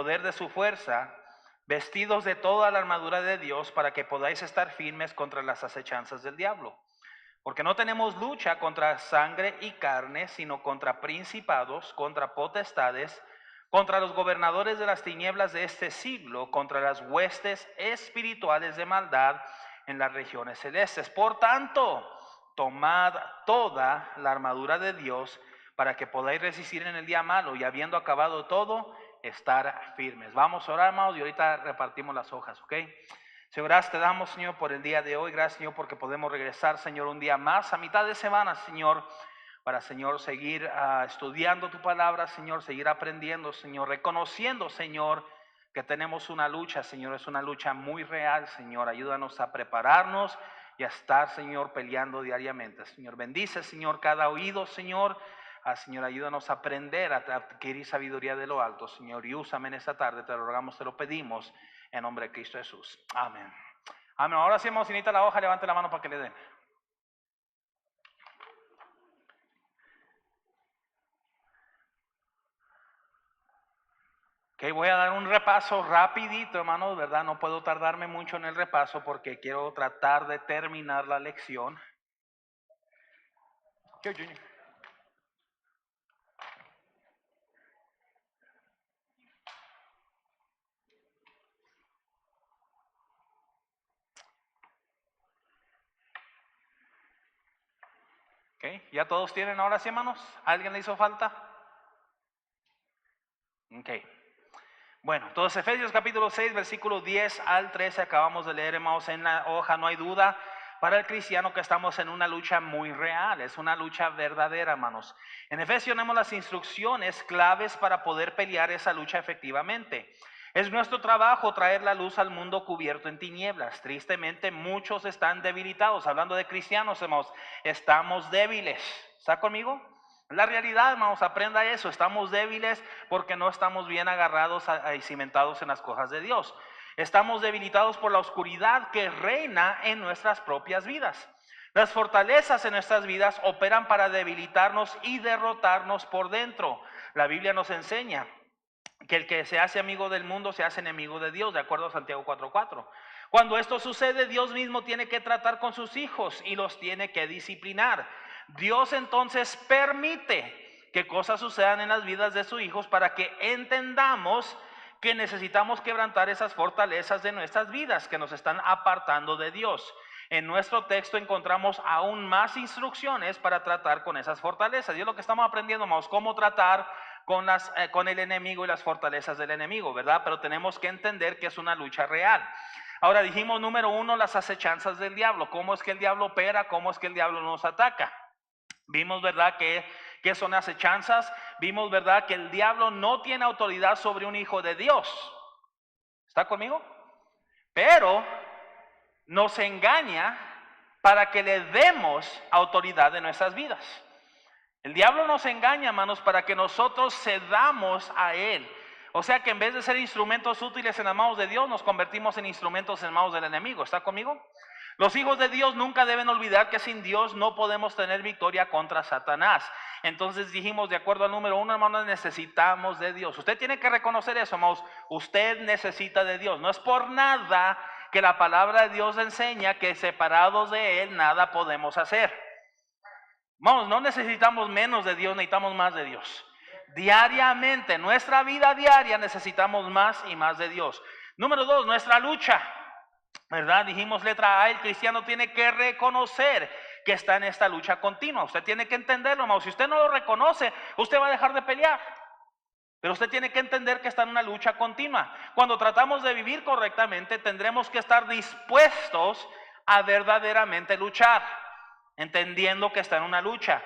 poder de su fuerza, vestidos de toda la armadura de Dios, para que podáis estar firmes contra las acechanzas del diablo. Porque no tenemos lucha contra sangre y carne, sino contra principados, contra potestades, contra los gobernadores de las tinieblas de este siglo, contra las huestes espirituales de maldad en las regiones celestes. Por tanto, tomad toda la armadura de Dios para que podáis resistir en el día malo, y habiendo acabado todo, estar firmes. Vamos a orar, hermanos, y ahorita repartimos las hojas, ¿ok? Señor, gracias te damos, Señor, por el día de hoy. Gracias, Señor, porque podemos regresar, Señor, un día más, a mitad de semana, Señor, para, Señor, seguir estudiando tu palabra, Señor, seguir aprendiendo, Señor, reconociendo, Señor, que tenemos una lucha, Señor, es una lucha muy real, Señor. Ayúdanos a prepararnos y a estar, Señor, peleando diariamente. Señor, bendice, Señor, cada oído, Señor. Señor, ayúdanos a aprender, a adquirir sabiduría de lo alto, Señor, y úsame en esta tarde, te lo rogamos, te lo pedimos, en nombre de Cristo Jesús. Amén. Amén. Ahora sí, hermano, si necesita la hoja, levante la mano para que le den. Ok, voy a dar un repaso rapidito, hermanos, ¿verdad? No puedo tardarme mucho en el repaso porque quiero tratar de terminar la lección. ¿Qué, Junior? Ok, ¿ya todos tienen ahora sí, hermanos? ¿Alguien le hizo falta? Ok. Bueno, entonces Efesios capítulo 6, versículo 10 al 13 acabamos de leer, hermanos, en la hoja. No hay duda para el cristiano que estamos en una lucha muy real, es una lucha verdadera, hermanos. En Efesios tenemos las instrucciones claves para poder pelear esa lucha efectivamente. Es nuestro trabajo traer la luz al mundo cubierto en tinieblas. Tristemente muchos están debilitados. Hablando de cristianos, hermanos, estamos débiles. ¿Está conmigo? La realidad, hermanos, aprenda eso. Estamos débiles porque no estamos bien agarrados y cimentados en las cosas de Dios. Estamos debilitados por la oscuridad que reina en nuestras propias vidas. Las fortalezas en nuestras vidas operan para debilitarnos y derrotarnos por dentro. La Biblia nos enseña que el que se hace amigo del mundo se hace enemigo de Dios, de acuerdo a Santiago 4:4. Cuando esto sucede, Dios mismo tiene que tratar con sus hijos y los tiene que disciplinar. Dios entonces permite que cosas sucedan en las vidas de sus hijos para que entendamos que necesitamos quebrantar esas fortalezas de nuestras vidas que nos están apartando de Dios. En nuestro texto encontramos aún más instrucciones para tratar con esas fortalezas. Y es lo que estamos aprendiendo, hermanos, cómo tratar con el enemigo y las fortalezas del enemigo, ¿verdad? Pero tenemos que entender que es una lucha real. Ahora dijimos, número uno, las acechanzas del diablo. ¿Cómo es que el diablo opera? ¿Cómo es que el diablo nos ataca? Vimos, ¿verdad?, que son acechanzas. Vimos, ¿verdad?, que el diablo no tiene autoridad sobre un hijo de Dios. ¿Está conmigo? Pero nos engaña para que le demos autoridad en nuestras vidas. El diablo nos engaña, hermanos, para que nosotros cedamos a él. O sea que en vez de ser instrumentos útiles en las manos de Dios, nos convertimos en instrumentos en manos del enemigo. ¿Está conmigo? Los hijos de Dios nunca deben olvidar que sin Dios no podemos tener victoria contra Satanás. Entonces dijimos, de acuerdo al número uno, hermanos, necesitamos de Dios. Usted tiene que reconocer eso, hermanos. Usted necesita de Dios. No es por nada que la palabra de Dios enseña que separados de Él nada podemos hacer. Vamos, no necesitamos menos de Dios, necesitamos más de Dios. Diariamente, en nuestra vida diaria necesitamos más y más de Dios. Número dos, nuestra lucha, ¿verdad? Dijimos letra A, el cristiano tiene que reconocer que está en esta lucha continua. Usted tiene que entenderlo, hermano. Si usted no lo reconoce, usted va a dejar de pelear. Pero usted tiene que entender que está en una lucha continua. Cuando tratamos de vivir correctamente, tendremos que estar dispuestos a verdaderamente luchar, entendiendo que está en una lucha,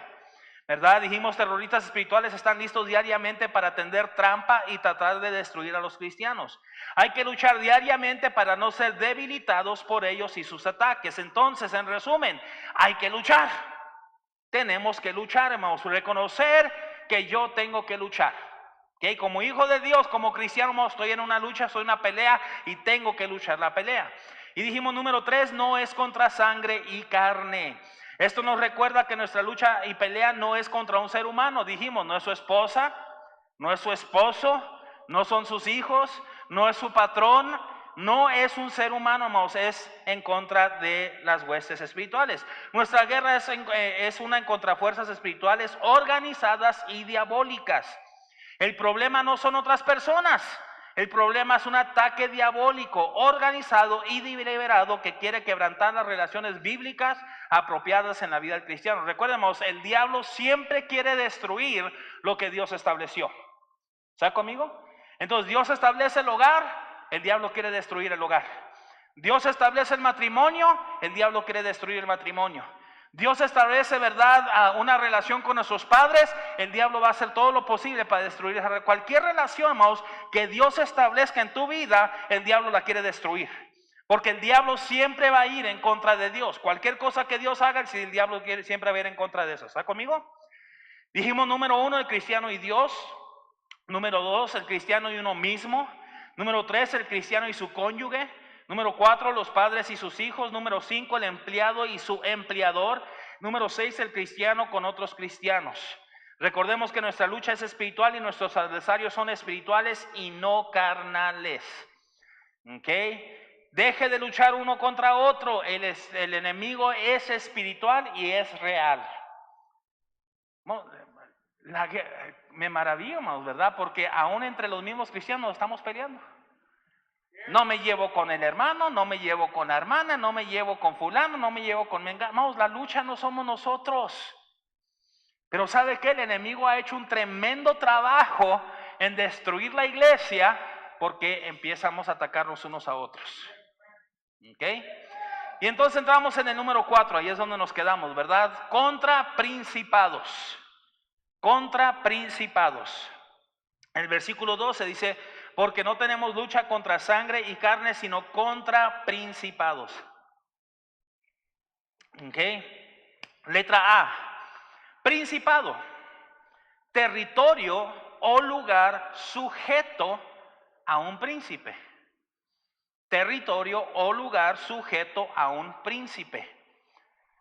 ¿verdad? Dijimos, terroristas espirituales están listos diariamente para tender trampa y tratar de destruir a los cristianos. Hay que luchar diariamente para no ser debilitados por ellos y sus ataques. Entonces, en resumen, hay que luchar. Tenemos que luchar, hermanos, reconocer que yo tengo que luchar. ¿Okay? Como hijo de Dios, como cristiano, estoy en una lucha, soy una pelea y tengo que luchar la pelea. Y dijimos, número 3, no es contra sangre y carne. Esto nos recuerda que nuestra lucha y pelea no es contra un ser humano. Dijimos, no es su esposa, no es su esposo, no son sus hijos, no es su patrón, no es un ser humano, hermanos, es en contra de las huestes espirituales. Nuestra guerra es una en contra fuerzas espirituales organizadas y diabólicas. El problema no son otras personas, el problema es un ataque diabólico, organizado y deliberado que quiere quebrantar las relaciones bíblicas apropiadas en la vida del cristiano. Recordemos, el diablo siempre quiere destruir lo que Dios estableció. ¿Está conmigo? Entonces Dios establece el hogar, el diablo quiere destruir el hogar. Dios establece el matrimonio, el diablo quiere destruir el matrimonio. Dios establece, ¿verdad?, una relación con nuestros padres, el diablo va a hacer todo lo posible para destruir esa relación. Cualquier relación, hermanos, que Dios establezca en tu vida, el diablo la quiere destruir. Porque el diablo siempre va a ir en contra de Dios. Cualquier cosa que Dios haga, el diablo siempre va a ir en contra de eso. ¿Está conmigo? Dijimos número 1, el cristiano y Dios. Número 2, el cristiano y uno mismo. Número 3, el cristiano y su cónyuge. Número 4, los padres y sus hijos. Número 5, el empleado y su empleador. Número 6, el cristiano con otros cristianos. Recordemos que nuestra lucha es espiritual y nuestros adversarios son espirituales y no carnales. ¿Ok? Deje de luchar uno contra otro. El enemigo es espiritual y es real. Me maravillo, hermanos, ¿verdad? Porque aún entre los mismos cristianos estamos peleando. No me llevo con el hermano, no me llevo con la hermana, no me llevo con fulano, no me llevo con mengano. Hermanos, la lucha no somos nosotros. Pero ¿sabe qué? El enemigo ha hecho un tremendo trabajo en destruir la iglesia porque empezamos a atacarnos unos a otros. ¿Ok? Y entonces entramos en el número 4, ahí es donde nos quedamos, ¿verdad? Contra principados. Contra principados. En el versículo 12 dice, porque no tenemos lucha contra sangre y carne, sino contra principados. ¿Ok? Letra A. Principado. Territorio o lugar sujeto a un príncipe. Territorio o lugar sujeto a un príncipe.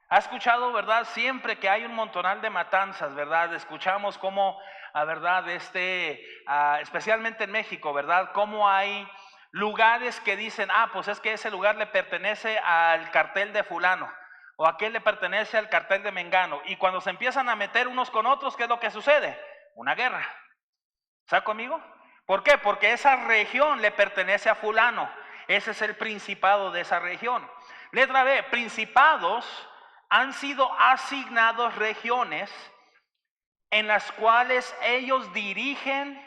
¿Ha escuchado, verdad? Siempre que hay un montonal de matanzas, ¿verdad? Escuchamos cómo, ¿verdad? Especialmente en México, ¿verdad? Cómo hay lugares que dicen, pues es que ese lugar le pertenece al cartel de fulano, o aquel le pertenece al cartel de mengano. Y cuando se empiezan a meter unos con otros, ¿qué es lo que sucede? Una guerra. ¿Está conmigo? ¿Por qué? Porque esa región le pertenece a fulano. Ese es el principado de esa región. Letra B, principados han sido asignados regiones en las cuales ellos dirigen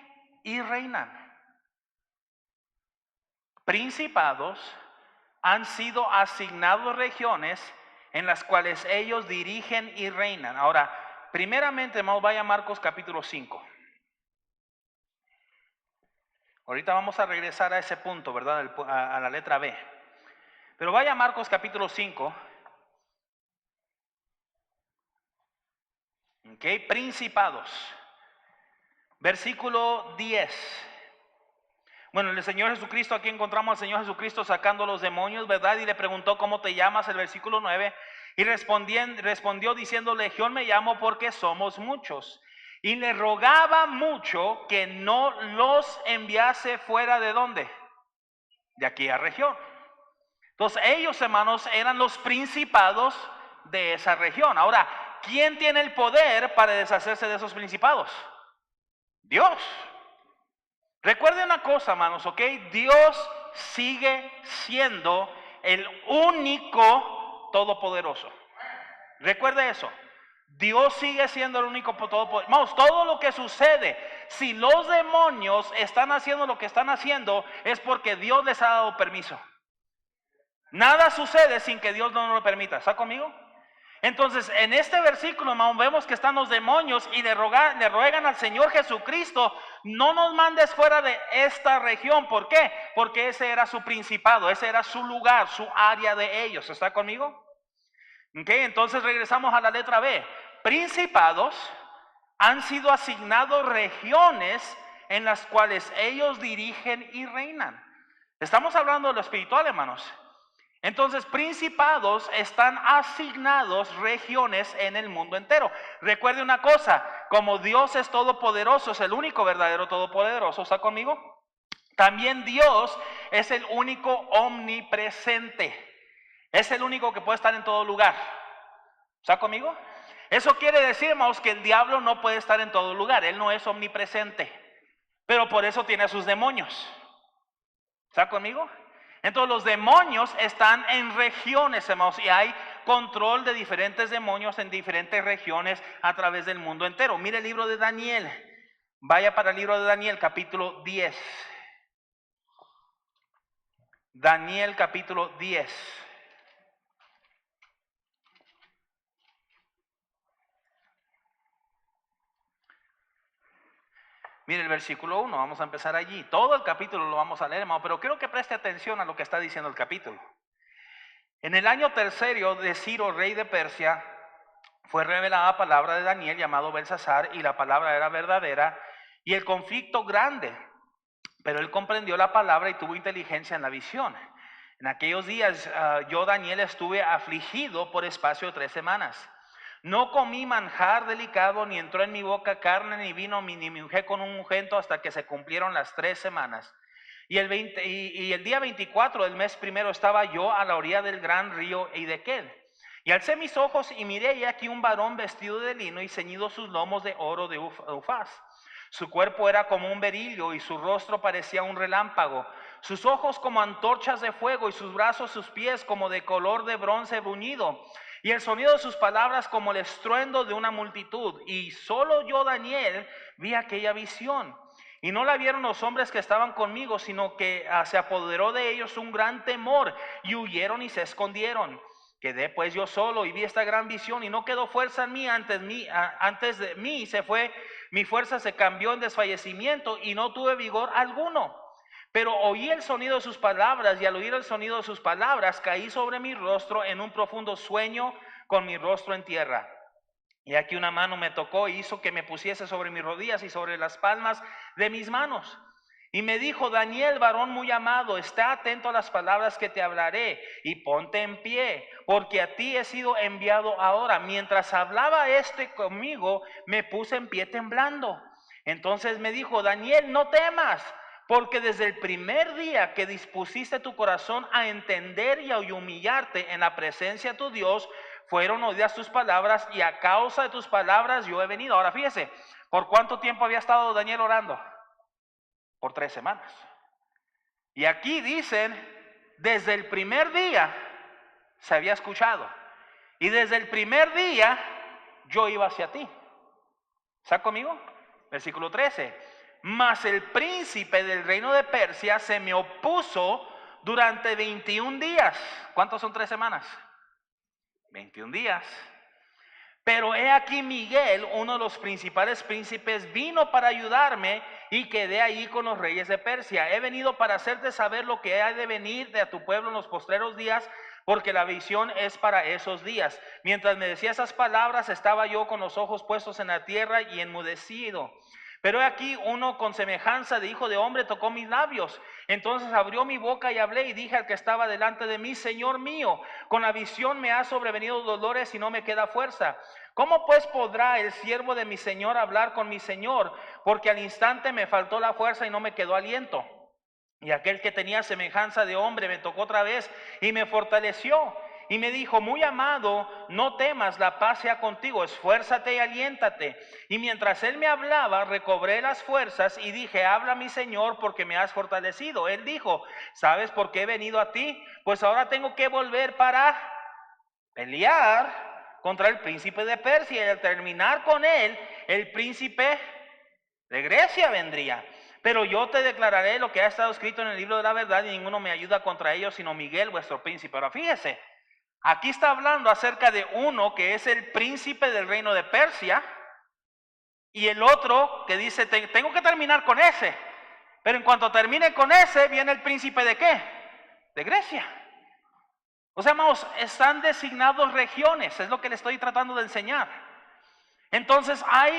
y reinan. Principados han sido asignados regiones en las cuales ellos dirigen y reinan. Ahora, primeramente, hermanos, vaya a Marcos capítulo 5. Ahorita vamos a regresar a ese punto, ¿verdad? A la letra B. Pero vaya a Marcos capítulo 5. Ok, principados. Versículo 10. Bueno, el Señor Jesucristo, aquí encontramos al Señor Jesucristo sacando los demonios, ¿verdad? Y le preguntó, ¿cómo te llamas? El versículo 9. Y respondió diciendo, Legión me llamo porque somos muchos. Y le rogaba mucho que no los enviase fuera de ¿dónde? De aquella región. Entonces ellos, hermanos, eran los principados de esa región. Ahora, ¿quién tiene el poder para deshacerse de esos principados? Dios. Recuerden una cosa, hermanos, ¿ok? Dios sigue siendo el único todopoderoso. Recuerde eso. Dios sigue siendo el único todopoderoso. Hermanos, todo lo que sucede, si los demonios están haciendo lo que están haciendo, es porque Dios les ha dado permiso. Nada sucede sin que Dios no nos lo permita. ¿Está conmigo? Entonces, en este versículo, hermano, vemos que están los demonios y le ruegan al Señor Jesucristo, no nos mandes fuera de esta región. ¿Por qué? Porque ese era su principado, ese era su lugar, su área de ellos. ¿Está conmigo? Ok, entonces regresamos a la letra B. Principados han sido asignados regiones en las cuales ellos dirigen y reinan. Estamos hablando de lo espiritual, hermanos. Entonces, principados están asignados regiones en el mundo entero. Recuerde una cosa, como Dios es todopoderoso, es el único verdadero todopoderoso, ¿está conmigo? También Dios es el único omnipresente. Es el único que puede estar en todo lugar. ¿Está conmigo? Eso quiere decir, hermanos, que el diablo no puede estar en todo lugar. Él no es omnipresente. Pero por eso tiene a sus demonios. ¿Está conmigo? Entonces los demonios están en regiones, hermanos, y hay control de diferentes demonios en diferentes regiones a través del mundo entero. Mire el libro de Daniel. Vaya para el libro de Daniel, capítulo 10. Daniel, capítulo 10. Mire el versículo 1, vamos a empezar allí. Todo el capítulo lo vamos a leer, hermano, pero quiero que preste atención a lo que está diciendo el capítulo. En el año tercero de Ciro, rey de Persia, fue revelada palabra de Daniel llamado Belsasar, y la palabra era verdadera, y el conflicto grande. Pero él comprendió la palabra y tuvo inteligencia en la visión. En aquellos días yo, Daniel, estuve afligido por espacio de 3 semanas. No comí manjar delicado, ni entró en mi boca carne, ni vino, ni me ungé con un ungüento hasta que se cumplieron las 3 semanas. Y el día 24 del mes primero estaba yo a la orilla del gran río Hiddekel. Y alcé mis ojos y miré, y aquí un varón vestido de lino y ceñido sus lomos de oro de Ufaz. Su cuerpo era como un berilio y su rostro parecía un relámpago. Sus ojos como antorchas de fuego y sus brazos, sus pies como de color de bronce bruñido. Y el sonido de sus palabras como el estruendo de una multitud. Y solo yo, Daniel, vi aquella visión. Y no la vieron los hombres que estaban conmigo, sino que se apoderó de ellos un gran temor y huyeron y se escondieron. Quedé pues yo solo y vi esta gran visión y no quedó fuerza en mí antes de mí se fue, mi fuerza se cambió en desfallecimiento y no tuve vigor alguno. Pero oí el sonido de sus palabras y al oír el sonido de sus palabras caí sobre mi rostro en un profundo sueño con mi rostro en tierra. Y aquí una mano me tocó y hizo que me pusiese sobre mis rodillas y sobre las palmas de mis manos. Y me dijo: Daniel, varón muy amado, está atento a las palabras que te hablaré y ponte en pie, porque a ti he sido enviado ahora. Mientras hablaba conmigo, me puse en pie temblando. Entonces me dijo: Daniel, no temas, porque desde el primer día que dispusiste tu corazón a entender y a humillarte en la presencia de tu Dios, fueron oídas tus palabras, y a causa de tus palabras yo he venido. Ahora fíjese, ¿por cuánto tiempo había estado Daniel orando? Por 3 semanas. Y aquí dicen, desde el primer día se había escuchado. Y desde el primer día yo iba hacia ti. ¿Está conmigo? Versículo 13. Mas el príncipe del reino de Persia se me opuso durante 21 días. ¿Cuántos son 3 semanas? 21 días. Pero he aquí Miguel, uno de los principales príncipes, vino para ayudarme y quedé allí con los reyes de Persia. He venido para hacerte saber lo que ha de venir de a tu pueblo en los postreros días, porque la visión es para esos días. Mientras me decía esas palabras, estaba yo con los ojos puestos en la tierra y enmudecido. Pero aquí uno con semejanza de hijo de hombre tocó mis labios. Entonces abrió mi boca y hablé y dije al que estaba delante de mí: Señor mío, con la visión me ha sobrevenido dolores y no me queda fuerza. ¿Cómo pues podrá el siervo de mi Señor hablar con mi Señor? Porque al instante me faltó la fuerza y no me quedó aliento. Y aquel que tenía semejanza de hombre me tocó otra vez y me fortaleció. Y me dijo: muy amado, no temas, la paz sea contigo, esfuérzate y aliéntate. Y mientras él me hablaba, recobré las fuerzas y dije: habla mi Señor, porque me has fortalecido. Él dijo: ¿sabes por qué he venido a ti? Pues ahora tengo que volver para pelear contra el príncipe de Persia, y al terminar con él, el príncipe de Grecia vendría. Pero yo te declararé lo que ha estado escrito en el libro de la verdad, y ninguno me ayuda contra ellos sino Miguel, vuestro príncipe. Ahora fíjese, aquí está hablando acerca de uno que es el príncipe del reino de Persia, y el otro que dice: tengo que terminar con ese. Pero en cuanto termine con ese, viene el príncipe ¿de qué? De Grecia. O sea, hermanos, están designados regiones, es lo que le estoy tratando de enseñar. Entonces hay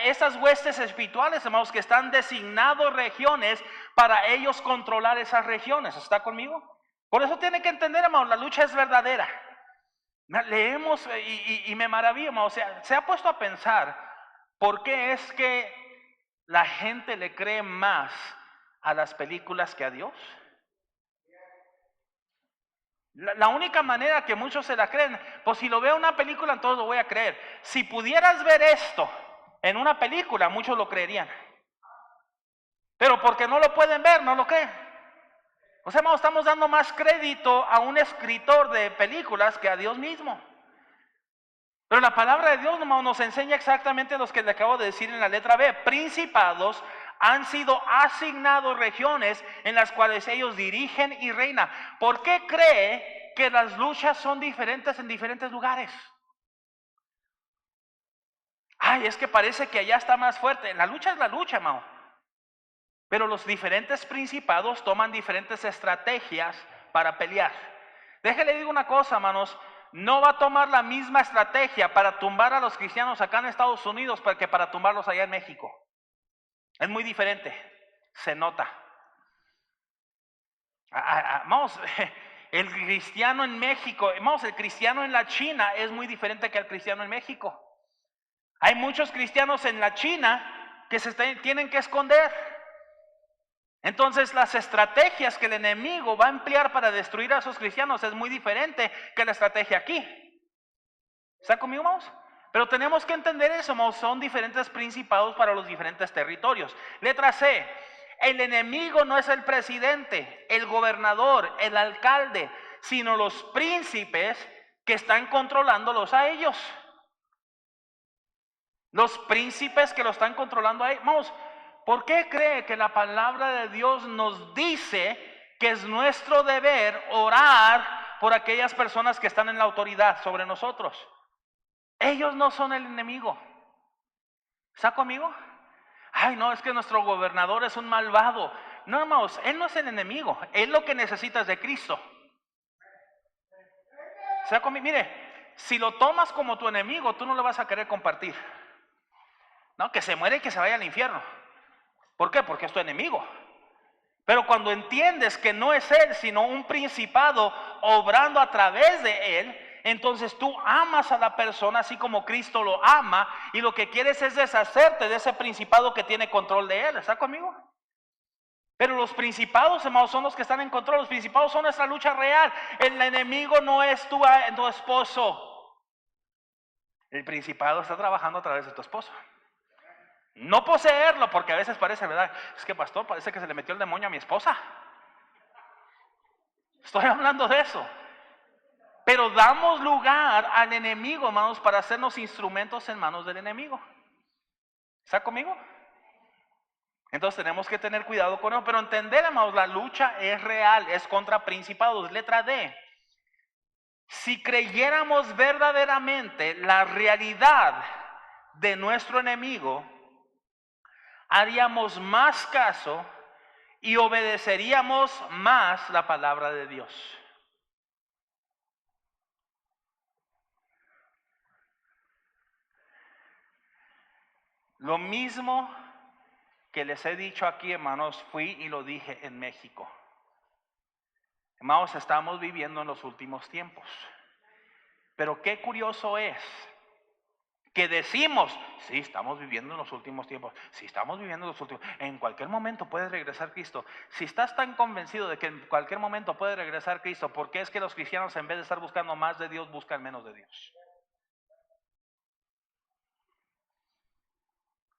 esas huestes espirituales, hermanos, que están designados regiones para ellos controlar esas regiones. ¿Está conmigo? Por eso tiene que entender, hermanos, la lucha es verdadera. Leemos y me maravillo, hermanos. O sea, se ha puesto a pensar por qué es que la gente le cree más a las películas que a Dios? La única manera que muchos se la creen, pues si lo veo en una película, entonces lo voy a creer. Si pudieras ver esto en una película, muchos lo creerían. Pero porque no lo pueden ver, no lo creen. O sea, hermano, estamos dando más crédito a un escritor de películas que a Dios mismo. Pero la palabra de Dios, hermano, nos enseña exactamente lo que le acabo de decir en la letra B. Principados han sido asignados regiones en las cuales ellos dirigen y reinan. ¿Por qué cree que las luchas son diferentes en diferentes lugares? Ay, es que parece que allá está más fuerte. La lucha es la lucha, hermano. Pero los diferentes principados toman diferentes estrategias para pelear. Déjale digo una cosa, hermanos. No va a tomar la misma estrategia para tumbar a los cristianos acá en Estados Unidos que para tumbarlos allá en México. Es muy diferente. Se nota. Vamos, el cristiano en México, vamos, el cristiano en la China es muy diferente que el cristiano en México. Hay muchos cristianos en la China que tienen que esconder. Entonces las estrategias que el enemigo va a emplear para destruir a esos cristianos es muy diferente que la estrategia aquí. ¿Está conmigo, hermanos? Pero tenemos que entender eso, hermanos. Son diferentes principados para los diferentes territorios. Letra C. El enemigo no es el presidente, el gobernador, el alcalde, sino los príncipes que están controlándolos a ellos. Los príncipes que lo están controlando a ellos. Vamos, ¿por qué cree que la palabra de Dios nos dice que es nuestro deber orar por aquellas personas que están en la autoridad sobre nosotros? Ellos no son el enemigo. ¿Está conmigo? Ay, no, es que nuestro gobernador es un malvado. No, hermanos, él no es el enemigo. Él lo que necesita es de Cristo. ¿Está conmigo? Mire, si lo tomas como tu enemigo, tú no lo vas a querer compartir. No, que se muere y que se vaya al infierno. ¿Por qué? Porque es tu enemigo. Pero cuando entiendes que no es él, sino un principado obrando a través de él, entonces tú amas a la persona así como Cristo lo ama, y lo que quieres es deshacerte de ese principado que tiene control de él. ¿Está conmigo? Pero los principados, hermanos, son los que están en control. Los principados son nuestra lucha real. El enemigo no es tu esposo. El principado está trabajando a través de tu esposo. No poseerlo, porque a veces parece, ¿verdad? Es que, pastor, parece que se le metió el demonio a mi esposa. Estoy hablando de eso. Pero damos lugar al enemigo, hermanos, para hacernos instrumentos en manos del enemigo. ¿Está conmigo? Entonces tenemos que tener cuidado con eso. Pero entender, hermanos, la lucha es real, es contra principados. Letra D. Si creyéramos verdaderamente la realidad de nuestro enemigo, haríamos más caso y obedeceríamos más la palabra de Dios. Lo mismo que les he dicho aquí, hermanos, fui y lo dije en México. Hermanos, estamos viviendo en los últimos tiempos. Pero qué curioso es que decimos, sí, estamos viviendo en los últimos tiempos, sí, estamos viviendo en los últimos, en cualquier momento puede regresar Cristo. Si estás tan convencido de que en cualquier momento puede regresar Cristo, ¿por qué es que los cristianos en vez de estar buscando más de Dios, buscan menos de Dios?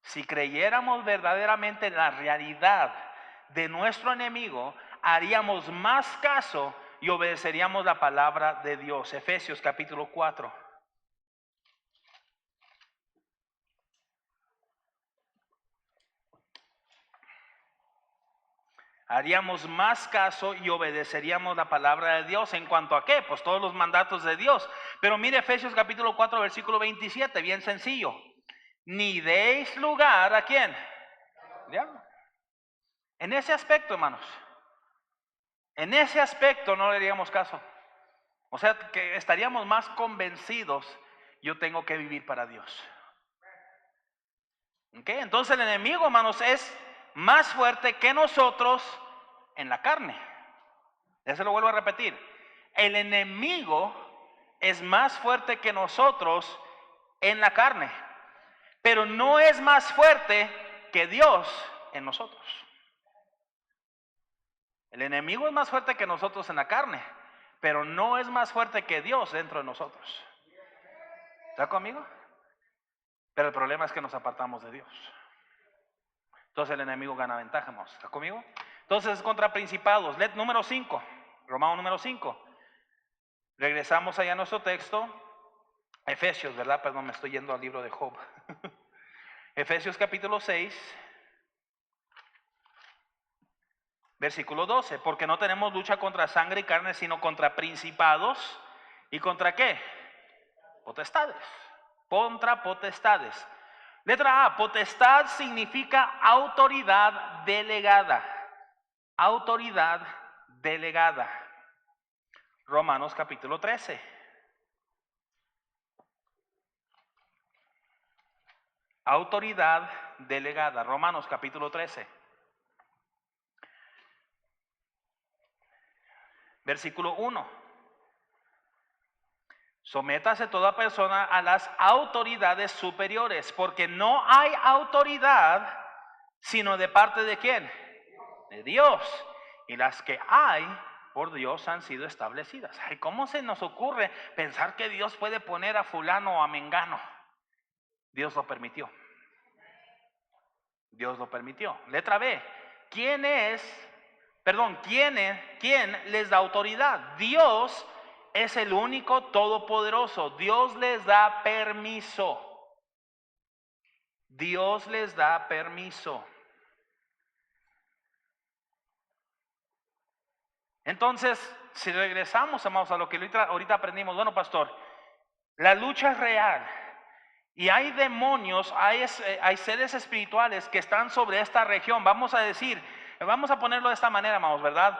Si creyéramos verdaderamente en la realidad de nuestro enemigo, haríamos más caso y obedeceríamos la palabra de Dios. Efesios capítulo 4. Haríamos más caso y obedeceríamos la palabra de Dios. ¿En cuanto a qué? Pues todos los mandatos de Dios. Pero mire Efesios capítulo 4, versículo 27, bien sencillo. Ni deis lugar ¿a quién? Diablo. En ese aspecto, hermanos, en ese aspecto no le haríamos caso. O sea, que estaríamos más convencidos, yo tengo que vivir para Dios. ¿Okay? Entonces el enemigo, hermanos, es más fuerte que nosotros en la carne. Eso lo vuelvo a repetir. El enemigo es más fuerte que nosotros en la carne, pero no es más fuerte que Dios en nosotros. El enemigo es más fuerte que nosotros en la carne, pero no es más fuerte que Dios dentro de nosotros. ¿Está conmigo? Pero el problema es que nos apartamos de Dios. Entonces el enemigo gana ventaja, hermanos. ¿Está conmigo? Entonces contra principados. Número 5. Romano número 5. Regresamos allá a nuestro texto. Efesios, ¿verdad? Perdón, me estoy yendo al libro de Job. Efesios capítulo 6. Versículo 12. Porque no tenemos lucha contra sangre y carne, sino contra principados. ¿Y contra qué? Potestades. Contra potestades. Letra A, potestad significa autoridad delegada. Autoridad delegada. Romanos capítulo 13. Autoridad delegada. Romanos capítulo 13. Versículo 1. Sométase toda persona a las autoridades superiores, porque no hay autoridad sino de parte de ¿quién? De Dios. Y las que hay por Dios han sido establecidas. Ay, ¿cómo se nos ocurre pensar que Dios puede poner a fulano o a mengano? Dios lo permitió. Dios lo permitió. Letra B. ¿Quién les da autoridad? Dios es el único todopoderoso. Dios les da permiso. Dios les da permiso. Entonces, si regresamos, amados, a lo que ahorita aprendimos, bueno, pastor, la lucha es real. Y hay demonios, hay seres espirituales que están sobre esta región. Vamos a ponerlo de esta manera, amados, ¿verdad?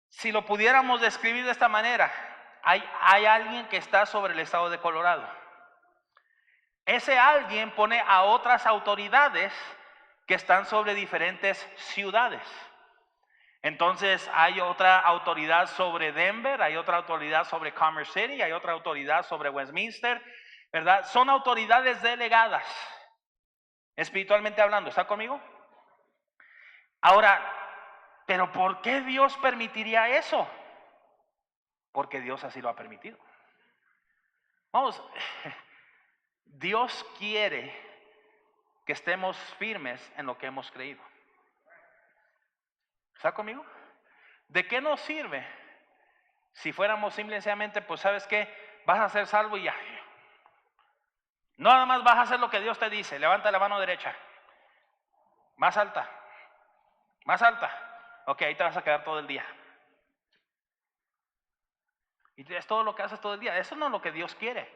Si lo pudiéramos describir de esta manera, hay alguien que está sobre el estado de Colorado. Ese alguien pone a otras autoridades que están sobre diferentes ciudades. Entonces hay otra autoridad sobre Denver, hay otra autoridad sobre Commerce City, hay otra autoridad sobre Westminster, ¿verdad? Son autoridades delegadas, espiritualmente hablando. ¿Está conmigo? Ahora, ¿pero por qué Dios permitiría eso? Porque Dios así lo ha permitido. Vamos, Dios quiere que estemos firmes en lo que hemos creído. ¿Está conmigo? ¿De qué nos sirve si fuéramos simplemente, pues sabes qué, vas a ser salvo y ya? No, nada más vas a hacer lo que Dios te dice. Levanta la mano derecha. Más alta. Más alta. Ok, ahí te vas a quedar todo el día. Y es todo lo que haces todo el día. Eso no es lo que Dios quiere.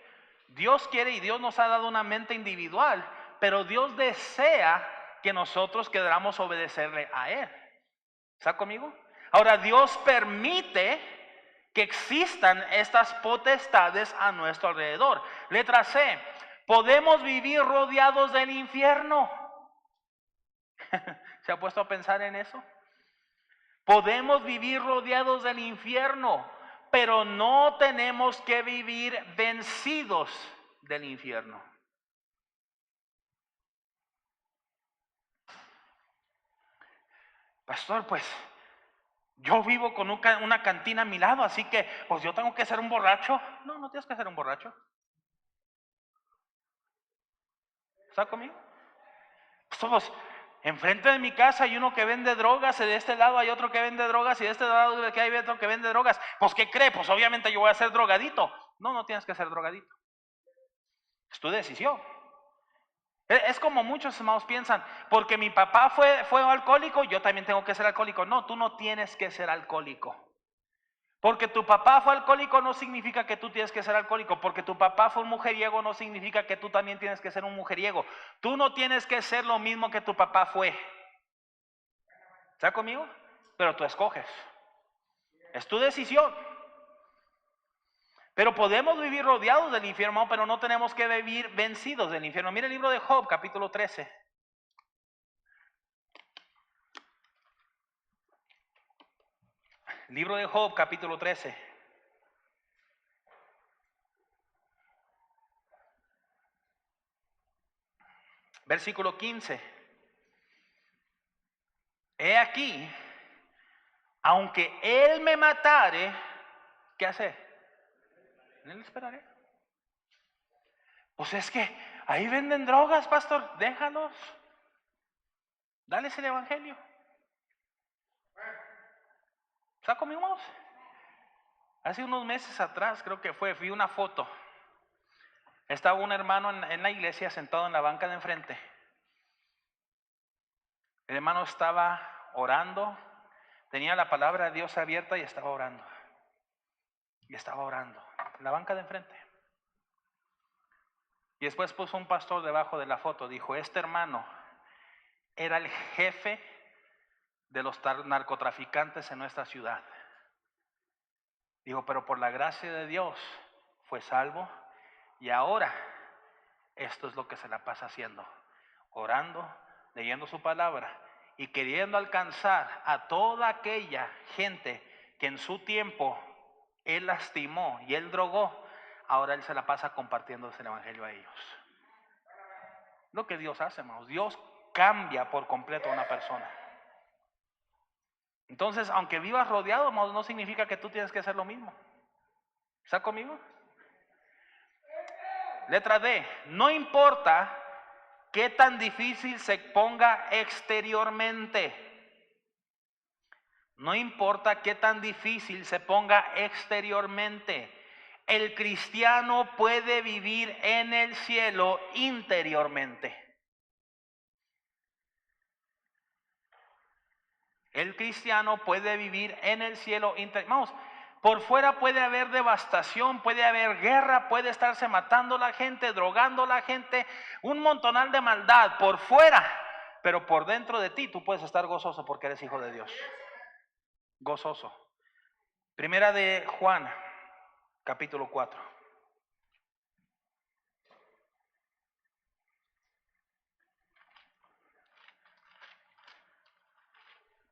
Dios quiere y Dios nos ha dado una mente individual, pero Dios desea que nosotros queramos obedecerle a Él. ¿Está conmigo? Ahora, Dios permite que existan estas potestades a nuestro alrededor. Letra C. Podemos vivir rodeados del infierno. ¿Se ha puesto a pensar en eso? Podemos vivir rodeados del infierno, pero no tenemos que vivir vencidos del infierno. Pastor, pues yo vivo con una cantina a mi lado, así que pues yo tengo que ser un borracho. No, no tienes que ser un borracho. ¿Está conmigo? Pues enfrente de mi casa hay uno que vende drogas, y de este lado hay otro que vende drogas, y de este lado hay otro que vende drogas. Pues ¿qué cree? Pues obviamente yo voy a ser drogadito. No, no tienes que ser drogadito. Es tu decisión. Es como muchos hermanos piensan, porque mi papá fue alcohólico, yo también tengo que ser alcohólico. No, tú no tienes que ser alcohólico. Porque tu papá fue alcohólico no significa que tú tienes que ser alcohólico. Porque tu papá fue un mujeriego no significa que tú también tienes que ser un mujeriego. Tú no tienes que ser lo mismo que tu papá fue. ¿Está conmigo? Pero tú escoges. Es tu decisión. Pero podemos vivir rodeados del infierno, pero no tenemos que vivir vencidos del infierno. Mira el libro de Job, capítulo 13. Libro de Job, capítulo 13. Versículo 15. He aquí, Aunque Él me matare, ¿qué hace? En Él esperaré. Pues es que ahí venden drogas, pastor. Déjalos. Dales el evangelio. ¿Está conmigo? Hace unos meses atrás, creo que vi una foto. Estaba un hermano en la iglesia sentado en la banca de enfrente. El hermano estaba orando, tenía la palabra de Dios abierta y estaba orando. Y estaba orando en la banca de enfrente. Y después puso un pastor debajo de la foto. Dijo, este hermano era el jefe de los narcotraficantes en nuestra ciudad. Dijo, pero por la gracia de Dios fue salvo. Y ahora esto es lo que se la pasa haciendo. Orando, leyendo su palabra y queriendo alcanzar a toda aquella gente que en su tiempo Él lastimó y Él drogó. Ahora Él se la pasa compartiendo el evangelio a ellos. Lo que Dios hace, hermanos. Dios cambia por completo a una persona. Entonces, aunque vivas rodeado, hermanos, no significa que tú tienes que hacer lo mismo. ¿Está conmigo? Letra D. No importa qué tan difícil se ponga exteriormente. No importa qué tan difícil se ponga exteriormente. El cristiano puede vivir en el cielo interiormente. El cristiano puede vivir en el cielo interiormente. Vamos, por fuera puede haber devastación, puede haber guerra, puede estarse matando la gente, drogando la gente, un montonal de maldad por fuera. Pero por dentro de ti tú puedes estar gozoso porque eres hijo de Dios. Gozoso. Primera de Juan, capítulo 4.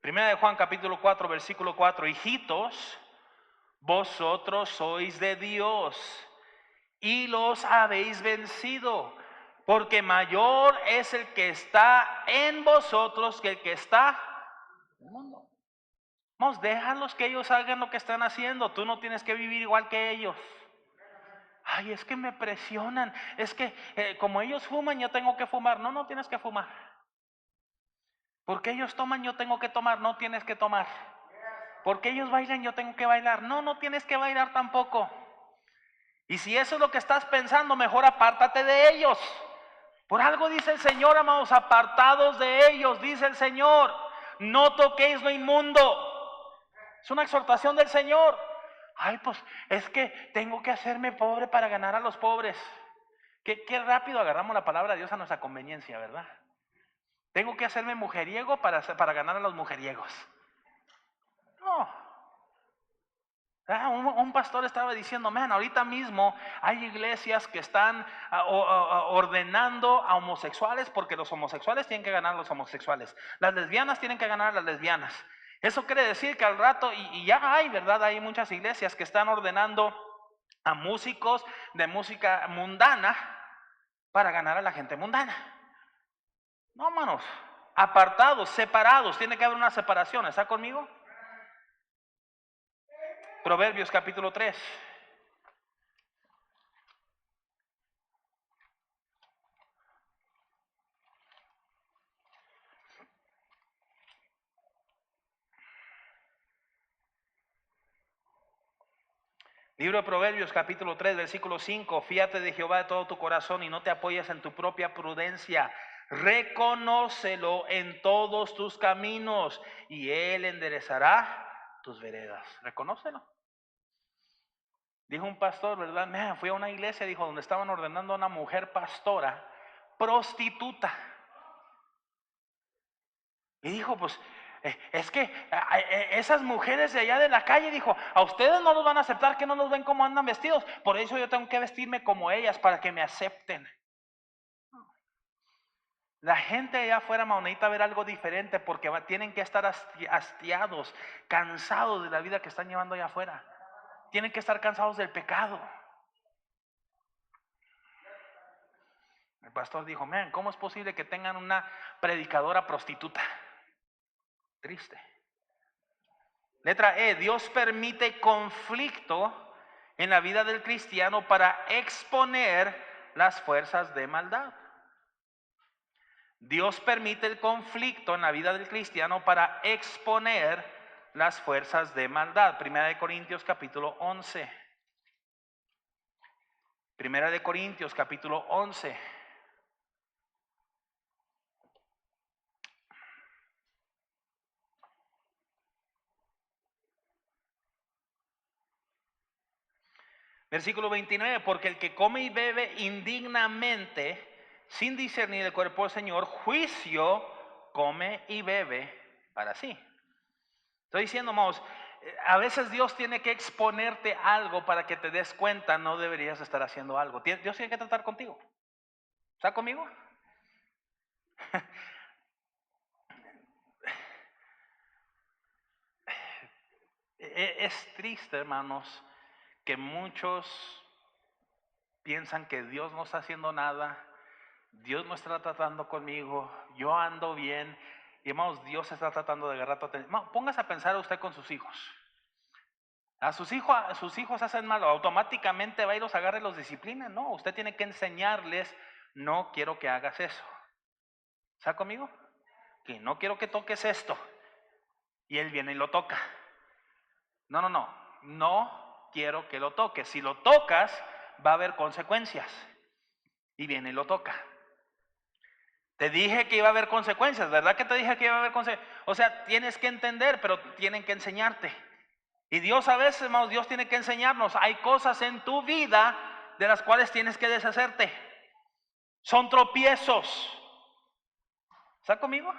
Primera de Juan, capítulo 4, versículo 4. Hijitos, vosotros sois de Dios y los habéis vencido, porque mayor es el que está en vosotros que el que está en el mundo. Vamos, déjalos que ellos hagan lo que están haciendo. Tú no tienes que vivir igual que ellos. Ay, es que me presionan. Es que como ellos fuman, yo tengo que fumar. No, no tienes que fumar. Porque ellos toman, yo tengo que tomar. No tienes que tomar. Porque ellos bailan, yo tengo que bailar. No, no tienes que bailar tampoco. Y si eso es lo que estás pensando, mejor apártate de ellos. Por algo dice el Señor, amados, apartados de ellos, dice el Señor. No toquéis lo inmundo. Es una exhortación del Señor. Ay, pues es que tengo que hacerme pobre para ganar a los pobres. Qué rápido agarramos la palabra de Dios a nuestra conveniencia, ¿verdad? Tengo que hacerme mujeriego para ganar a los mujeriegos. No. Un pastor estaba diciendo, ahorita mismo hay iglesias que están ordenando a homosexuales porque los homosexuales tienen que ganar a los homosexuales. Las lesbianas tienen que ganar a las lesbianas. Eso quiere decir que al rato, y ya hay, ¿verdad? Hay muchas iglesias que están ordenando a músicos de música mundana para ganar a la gente mundana. No, hermanos, apartados, separados, tiene que haber una separación. ¿Está conmigo? Proverbios capítulo 3. Libro de Proverbios capítulo 3 versículo 5. Fíate de Jehová de todo tu corazón y no te apoyes en tu propia prudencia. Reconócelo en todos tus caminos y Él enderezará tus veredas. Reconócelo. Dijo un pastor, ¿verdad? Fui a una iglesia, dijo, donde estaban ordenando a una mujer pastora prostituta. Y dijo, pues, es que esas mujeres de allá de la calle, dijo, a ustedes no los van a aceptar, que no los ven como andan vestidos. Por eso yo tengo que vestirme como ellas, para que me acepten. La gente allá afuera, necesita ver algo diferente, porque tienen que estar hastiados, cansados de la vida que están llevando allá afuera. Tienen que estar cansados del pecado. El pastor dijo, ¿cómo es posible que tengan una predicadora prostituta? Triste. Letra E, Dios permite conflicto en la vida del cristiano para exponer las fuerzas de maldad. Dios permite el conflicto en la vida del cristiano para exponer las fuerzas de maldad. Primera de Corintios capítulo 11. Primera de Corintios capítulo 11. Versículo 29, porque el que come y bebe indignamente, sin discernir el cuerpo del Señor, juicio come y bebe para sí. Estoy diciendo, hermanos, a veces Dios tiene que exponerte algo para que te des cuenta, no deberías estar haciendo algo. Dios tiene que tratar contigo. ¿Está conmigo? Es triste, hermanos, que muchos piensan que Dios no está haciendo nada, Dios no está tratando conmigo, yo ando bien, y hermanos, Dios está tratando de agarrar tu atención. Póngase a pensar usted con sus hijos. Sus hijos hacen mal, automáticamente va y los agarra y los disciplina. No, usted tiene que enseñarles, no quiero que hagas eso. ¿Está conmigo? Que no quiero que toques esto. Y él viene y lo toca. No quiero que lo toques. Si lo tocas, va a haber consecuencias. Y viene y lo toca. Te dije que iba a haber consecuencias, ¿verdad que te dije que iba a haber consecuencias? O sea, tienes que entender, pero tienen que enseñarte. Y Dios a veces, hermanos, Dios tiene que enseñarnos. Hay cosas en tu vida de las cuales tienes que deshacerte. Son tropiezos. ¿Está conmigo?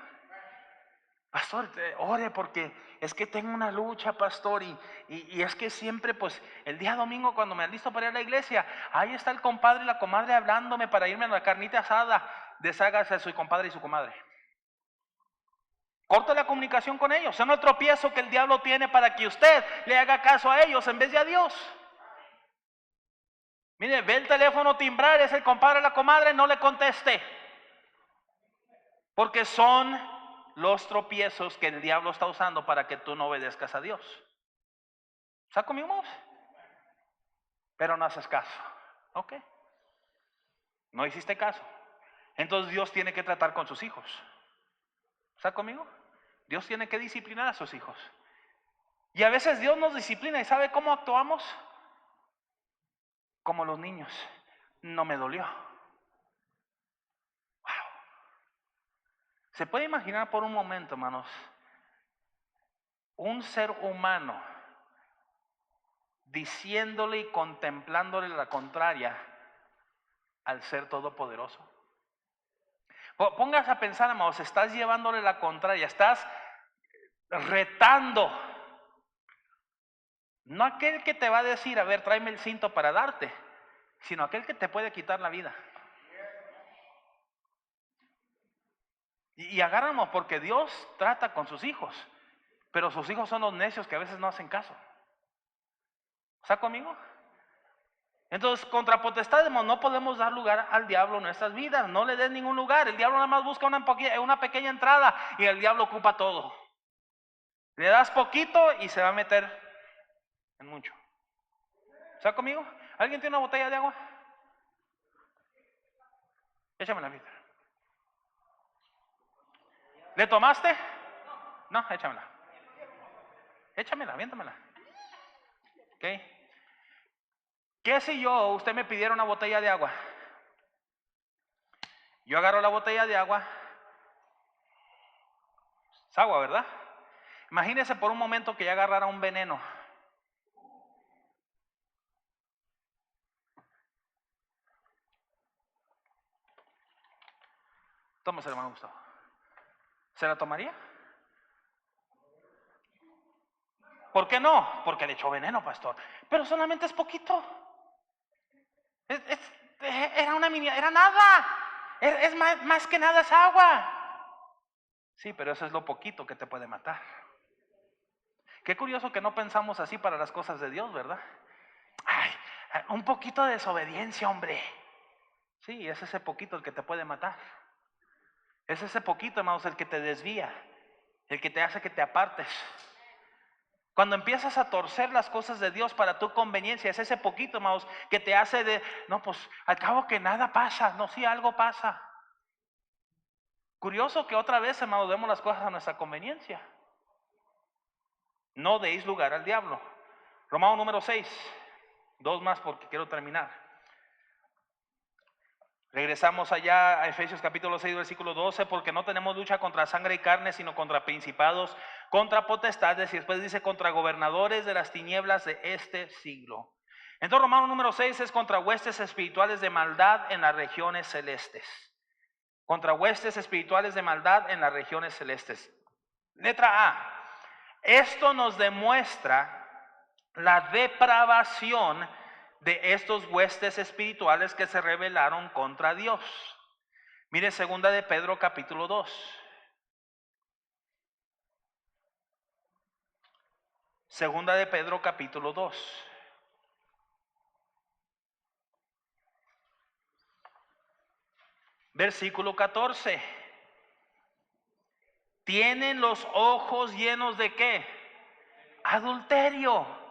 Pastor, ore porque es que tengo una lucha, pastor, y es que siempre, pues, el día domingo cuando me alisto para ir a la iglesia, ahí está el compadre y la comadre hablándome para irme a la carnita asada. Deshágase a su compadre y su comadre. Corta la comunicación con ellos. Son el tropiezo que el diablo tiene para que usted le haga caso a ellos en vez de a Dios. Mire, ve el teléfono timbrar, es el compadre o la comadre, no le conteste. Porque son los tropiezos que el diablo está usando para que tú no obedezcas a Dios. ¿Está conmigo? Pero no haces caso. Ok. No hiciste caso. Entonces Dios tiene que tratar con sus hijos. ¿Está conmigo? Dios tiene que disciplinar a sus hijos. Y a veces Dios nos disciplina. ¿Y sabe cómo actuamos? Como los niños. No me dolió. Wow. ¿Se puede imaginar por un momento, hermanos, un ser humano diciéndole y contemplándole la contraria al ser todopoderoso? Pongas a pensar, hermanos, estás llevándole la contraria, estás retando. No aquel que te va a decir, a ver, tráeme el cinto para darte, sino aquel que te puede quitar la vida. Y agárramos porque Dios trata con sus hijos, pero sus hijos son los necios que a veces no hacen caso. ¿Está conmigo? Entonces, contra potestades, no podemos dar lugar al diablo en nuestras vidas. No le des ningún lugar. El diablo nada más busca una pequeña entrada y el diablo ocupa todo. Le das poquito y se va a meter en mucho. ¿Está conmigo? ¿Alguien tiene una botella de agua? Échamela, Peter. ¿Le tomaste? No, échamela. Échamela, aviéntamela. ¿Ok? ¿Qué si usted me pidiera una botella de agua? Yo agarro la botella de agua. Es agua, ¿verdad? Imagínese por un momento que ya agarrara un veneno. Tómese, hermano Gustavo. ¿Se la tomaría? ¿Por qué no? Porque le echó veneno, pastor. Pero solamente es poquito. Era nada. Es más que nada es agua. Sí, pero eso es lo poquito que te puede matar. Qué curioso que no pensamos así para las cosas de Dios, ¿verdad? Ay, un poquito de desobediencia, hombre. Sí, es ese poquito el que te puede matar. Es ese poquito, hermanos, el que te desvía, el que te hace que te apartes. Cuando empiezas a torcer las cosas de Dios para tu conveniencia, es ese poquito, hermanos, que te hace no, pues al cabo que nada pasa. No, sí, algo pasa. Curioso que otra vez, hermanos, vemos las cosas a nuestra conveniencia. No deis lugar al diablo. Romanos número 6. 2 más porque quiero terminar. Regresamos allá a Efesios capítulo 6, versículo 12, porque no tenemos lucha contra sangre y carne, sino contra principados, contra potestades, y después dice contra gobernadores de las tinieblas de este siglo. Entonces Romanos número 6 es contra huestes espirituales de maldad en las regiones celestes. Contra huestes espirituales de maldad en las regiones celestes. Letra A. Esto nos demuestra la depravación de estos huestes espirituales que se rebelaron contra Dios. Mire, segunda de Pedro capítulo 2. Segunda de Pedro capítulo 2. Versículo 14. Tienen los ojos llenos de ¿qué? Adulterio.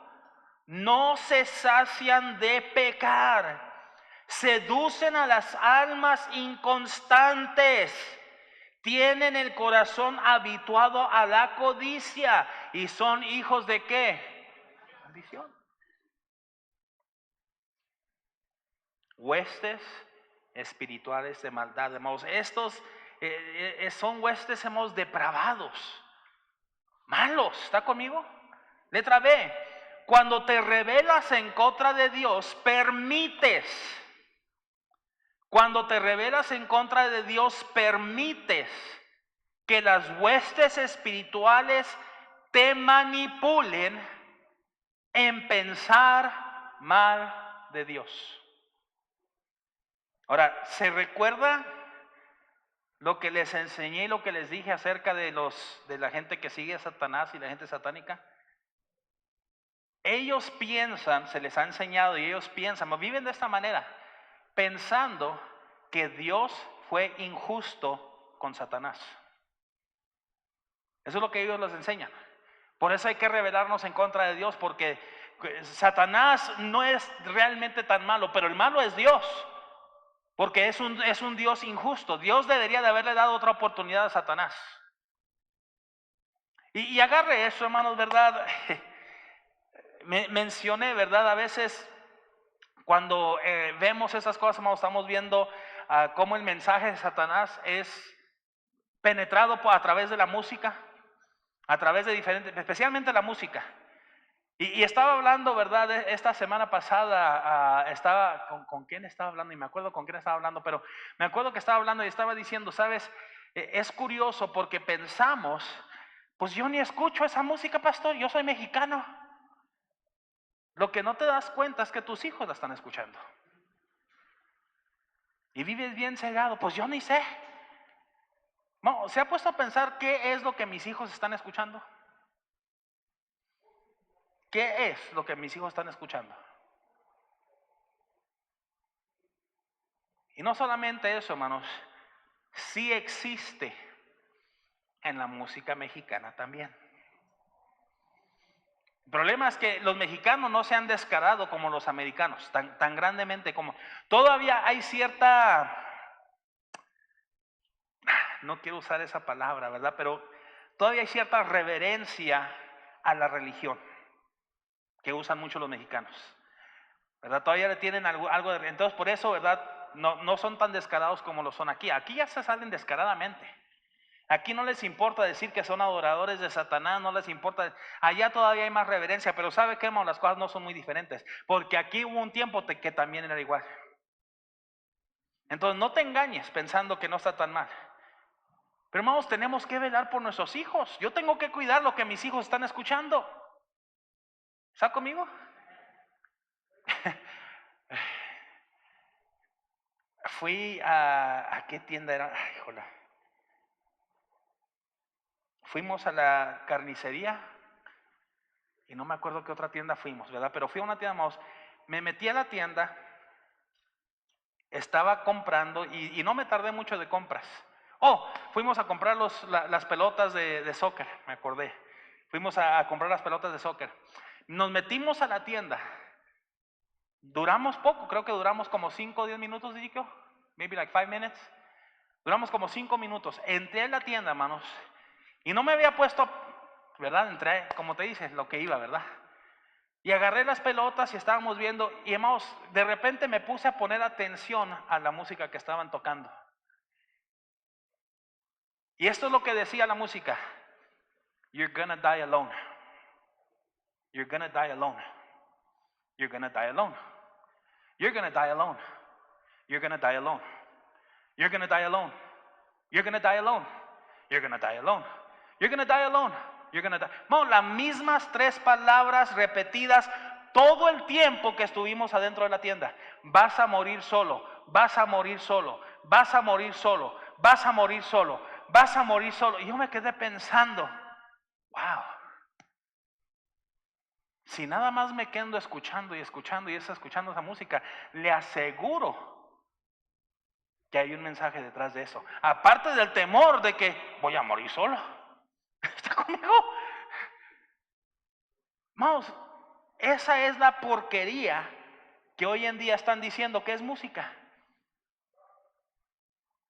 No se sacian de pecar. Seducen a las almas inconstantes. Tienen el corazón habituado a la codicia. ¿Y son hijos de qué? Ambición. Huestes espirituales de maldad, hermanos. Estos son huestes, hemos depravados, malos. ¿Está conmigo? Letra B. Cuando te rebelas en contra de Dios, permites. Cuando te rebelas en contra de Dios, permites que las huestes espirituales te manipulen en pensar mal de Dios. Ahora, ¿se recuerda lo que les enseñé y lo que les dije acerca de la gente que sigue a Satanás y la gente satánica? Ellos piensan, se les ha enseñado y ellos piensan, viven de esta manera, pensando que Dios fue injusto con Satanás. Eso es lo que ellos les enseñan. Por eso hay que rebelarnos en contra de Dios, porque Satanás no es realmente tan malo, pero el malo es Dios. Porque es un Dios injusto. Dios debería de haberle dado otra oportunidad a Satanás. Y agarre eso, hermanos, ¿verdad? Mencioné, ¿verdad? A veces cuando vemos esas cosas, hermanos, estamos viendo cómo el mensaje de Satanás es penetrado a través de la música, a través de diferentes, especialmente la música. Y estaba hablando, ¿verdad? Esta semana pasada estaba, ¿con quién estaba hablando? Y me acuerdo con quién estaba hablando, pero me acuerdo que estaba hablando y estaba diciendo, ¿sabes? Es curioso porque pensamos, pues yo ni escucho esa música, pastor, yo soy mexicano. Lo que no te das cuenta es que tus hijos la están escuchando. Y vives bien cegado, pues yo ni sé. No, ¿se ha puesto a pensar qué es lo que mis hijos están escuchando? ¿Qué es lo que mis hijos están escuchando? Y no solamente eso, hermanos, sí existe en la música mexicana también. El problema es que los mexicanos no se han descarado como los americanos, tan grandemente como... Todavía hay cierta... No quiero usar esa palabra, ¿verdad? Pero todavía hay cierta reverencia a la religión que usan mucho los mexicanos, ¿verdad? Todavía le tienen algo de... Entonces por eso, ¿verdad? No son tan descarados como lo son aquí. Aquí ya se salen descaradamente. Aquí no les importa decir que son adoradores de Satanás, no les importa. Allá todavía hay más reverencia, pero ¿sabe qué, hermano? Las cosas no son muy diferentes. Porque aquí hubo un tiempo que también era igual. Entonces no te engañes pensando que no está tan mal. Pero hermanos, tenemos que velar por nuestros hijos. Yo tengo que cuidar lo que mis hijos están escuchando. ¿Está conmigo? Fui a ¿qué tienda era? Ay, jola. Fuimos a la carnicería y no me acuerdo qué otra tienda fuimos, ¿verdad? Pero fui a una tienda, vamos, me metí a la tienda, estaba comprando y no me tardé mucho de compras. Fuimos a comprar las pelotas de soccer, me acordé. Fuimos a comprar las pelotas de soccer. Nos metimos a la tienda. Duramos poco, creo que duramos como 5 o 10 minutos, Dico. Maybe like 5 minutes. Duramos como 5 minutos. Entré a la tienda, hermanos, y no me había puesto, ¿verdad? Entré, como te dices, lo que iba, ¿verdad? Y agarré las pelotas y estábamos viendo, y hermanos, de repente me puse a poner atención a la música que estaban tocando. Y esto es lo que decía la música: You're gonna die alone. You're gonna die alone. You're gonna die alone. You're gonna die alone. You're gonna die alone. You're gonna die alone. You're gonna die alone. You're gonna die alone. You're gonna die alone. You're gonna die. No, las mismas 3 palabras repetidas todo el tiempo que estuvimos adentro de la tienda. Vas a morir solo. Vas a morir solo. Vas a morir solo. Vas a morir solo. Vas a morir solo. Y yo me quedé pensando, wow. Si nada más me quedo escuchando y escuchando y escuchando esa música, le aseguro que hay un mensaje detrás de eso. Aparte del temor de que voy a morir solo. ¿Está conmigo? Vamos, esa es la porquería que hoy en día están diciendo que es música.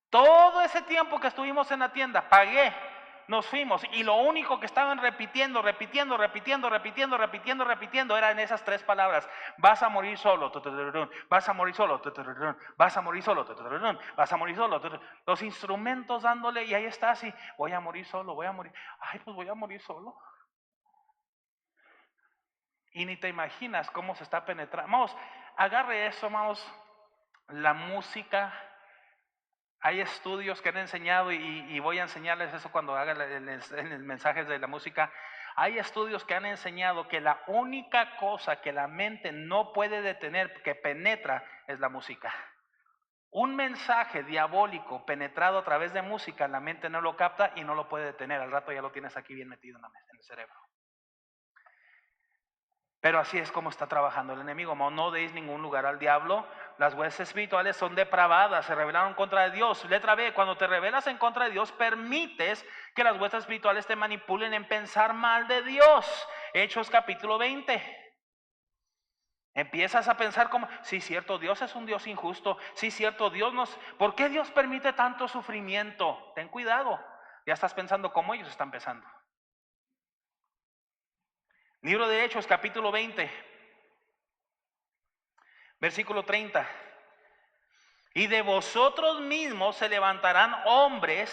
Todo ese tiempo que estuvimos en la tienda, pagué, nos fuimos, y lo único que estaban repitiendo eran esas 3 palabras: vas a morir solo, vas a morir solo, vas a morir solo, vas a morir solo. Los instrumentos dándole, y ahí está así: voy a morir solo, voy a morir. Ay, pues voy a morir solo. Y ni te imaginas cómo se está penetrando. Vamos, agarre eso, vamos, la música. Hay estudios que han enseñado, y voy a enseñarles eso cuando haga el mensaje de la música. Hay estudios que han enseñado que la única cosa que la mente no puede detener, que penetra, es la música. Un mensaje diabólico penetrado a través de música, la mente no lo capta y no lo puede detener. Al rato ya lo tienes aquí bien metido en el cerebro. Pero así es como está trabajando el enemigo. No deis ningún lugar al diablo. Las huestes espirituales son depravadas, se rebelaron contra Dios. Letra B: cuando te rebelas en contra de Dios, permites que las huestes espirituales te manipulen en pensar mal de Dios. Hechos capítulo 20. Empiezas a pensar como, sí, cierto, Dios es un Dios injusto. Sí, cierto, ¿por qué Dios permite tanto sufrimiento? Ten cuidado, ya estás pensando como ellos están pensando. Libro de Hechos capítulo 20, versículo 30. Y de vosotros mismos se levantarán hombres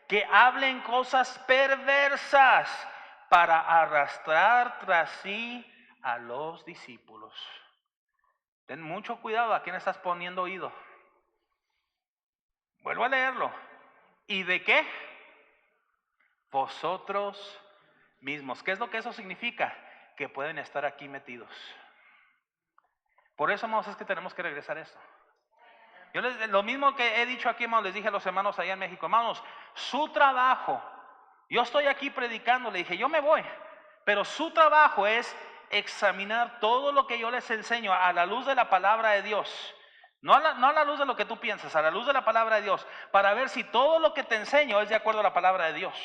que hablen cosas perversas para arrastrar tras sí a los discípulos. Ten mucho cuidado a quién estás poniendo oído. Vuelvo a leerlo. ¿Y de qué? Vosotros mismos. ¿Qué es lo que eso significa? Que pueden estar aquí metidos. Por eso, hermanos, es que tenemos que regresar a esto. Yo lo mismo que he dicho aquí, hermanos, les dije a los hermanos allá en México: hermanos, su trabajo, yo estoy aquí predicando, le dije, yo me voy, pero su trabajo es examinar todo lo que yo les enseño a la luz de la palabra de Dios. No a la luz de lo que tú piensas, a la luz de la palabra de Dios, para ver si todo lo que te enseño es de acuerdo a la palabra de Dios.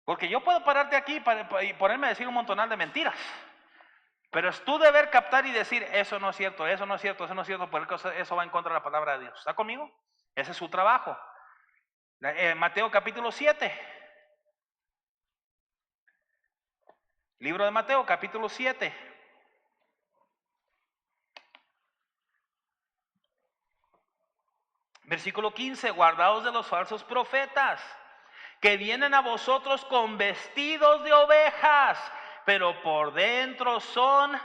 Porque yo puedo pararte aquí y ponerme a decir un montonal de mentiras, pero es tu deber captar y decir: eso no es cierto, eso no es cierto, eso no es cierto, porque eso va en contra de la palabra de Dios. ¿Está conmigo? Ese es su trabajo. Mateo capítulo 7. Libro de Mateo capítulo 7. Versículo 15: guardaos de los falsos profetas, que vienen a vosotros con vestidos de ovejas, pero por dentro son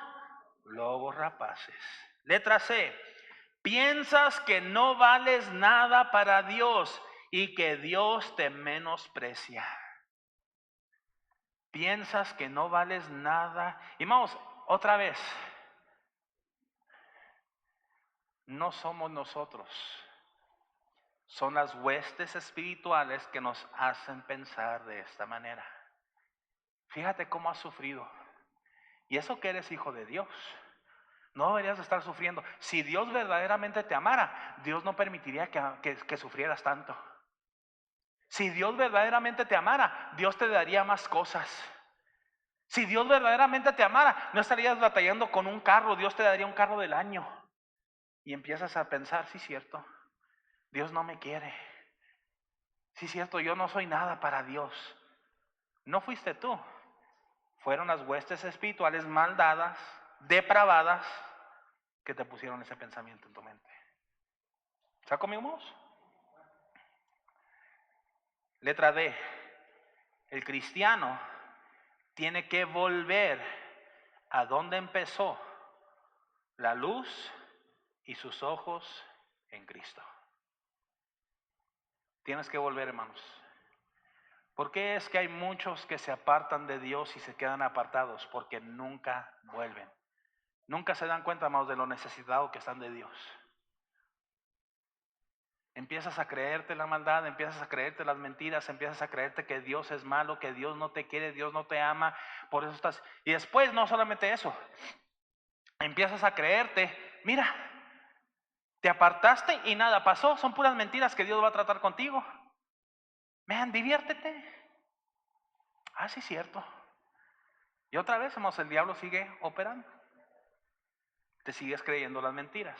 lobos rapaces. Letra C: piensas que no vales nada para Dios y que Dios te menosprecia. Piensas que no vales nada. Y vamos, otra vez, no somos nosotros, son las huestes espirituales que nos hacen pensar de esta manera. Fíjate cómo has sufrido. Y eso que eres hijo de Dios, no deberías estar sufriendo. Si Dios verdaderamente te amara, Dios no permitiría que sufrieras tanto. Si Dios verdaderamente te amara, Dios te daría más cosas. Si Dios verdaderamente te amara, no estarías batallando con un carro, Dios te daría un carro del año. Y empiezas a pensar, sí, cierto, Dios no me quiere. Sí, cierto, yo no soy nada para Dios. No fuiste tú, fueron las huestes espirituales mal dadas, depravadas, que te pusieron ese pensamiento en tu mente. ¿Está conmigo, hermanos? Letra D. El cristiano tiene que volver a donde empezó la luz y sus ojos en Cristo. Tienes que volver, hermanos. ¿Por qué es que hay muchos que se apartan de Dios y se quedan apartados? Porque nunca vuelven. Nunca se dan cuenta, hermanos, de lo necesitados que están de Dios. Empiezas a creerte la maldad, empiezas a creerte las mentiras, empiezas a creerte que Dios es malo, que Dios no te quiere, Dios no te ama, por eso estás. Y después no solamente eso, empiezas a creerte, mira, te apartaste y nada pasó, son puras mentiras que Dios va a tratar contigo. Man, diviértete. Ah, sí, cierto. Y otra vez, hermanos, el diablo sigue operando. Te sigues creyendo las mentiras.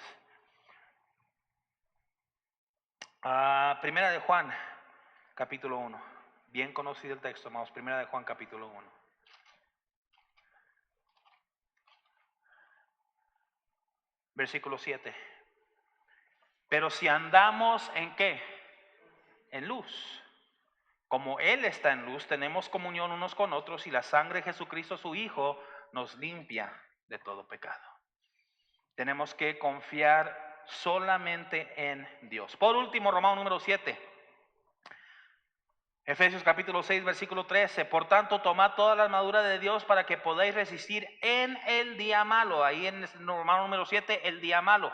Primera de Juan, capítulo 1. Bien conocido el texto, hermanos. Primera de Juan, capítulo 1. Versículo 7. Pero si andamos en ¿qué? En luz. Como Él está en luz, tenemos comunión unos con otros y la sangre de Jesucristo, su Hijo, nos limpia de todo pecado. Tenemos que confiar solamente en Dios. Por último, Romanos número 7. Efesios capítulo 6, versículo 13. Por tanto, tomad toda la armadura de Dios para que podáis resistir en el día malo. Ahí en Romanos número 7, el día malo.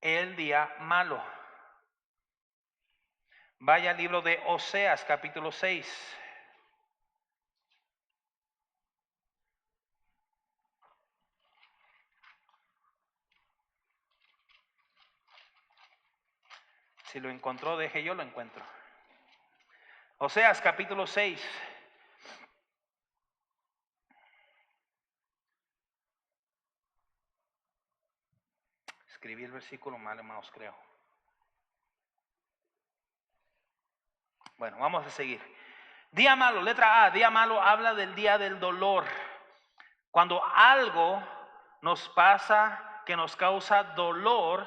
El día malo. Vaya al libro de Oseas, capítulo 6. Si lo encontró, deje yo lo encuentro. Oseas, capítulo 6. Escribí el versículo mal, hermanos, creo. Bueno, vamos a seguir. Día malo, letra A. Día malo habla del día del dolor. Cuando algo nos pasa que nos causa dolor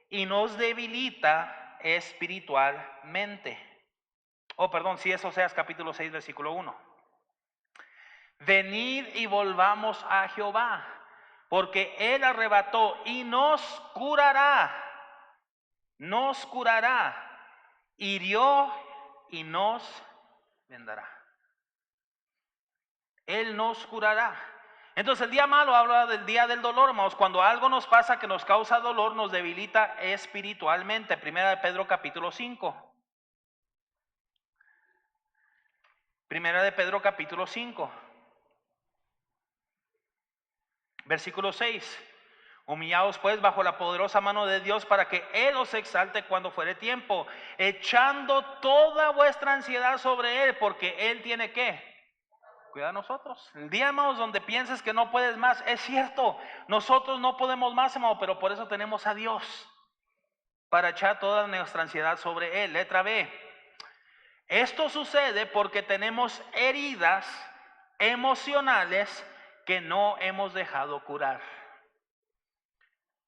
y nos debilita espiritualmente. Si es Oseas capítulo 6, versículo 1. Venid y volvamos a Jehová, porque Él arrebató y nos curará, hirió y nos vendará. Él nos curará. Entonces el día malo habla del día del dolor, hermanos. Cuando algo nos pasa que nos causa dolor, nos debilita espiritualmente. Primera de Pedro capítulo 5. Primera de Pedro capítulo 5. Versículo 6. Humillaos pues bajo la poderosa mano de Dios para que Él os exalte cuando fuere tiempo, echando toda vuestra ansiedad sobre Él, porque Él tiene ¿qué? Cuida a nosotros. El día, hermanos, donde pienses que no puedes más, es cierto, nosotros no podemos más, hermano, pero por eso tenemos a Dios, para echar toda nuestra ansiedad sobre Él. Letra B. Esto sucede porque tenemos heridas emocionales que no hemos dejado curar.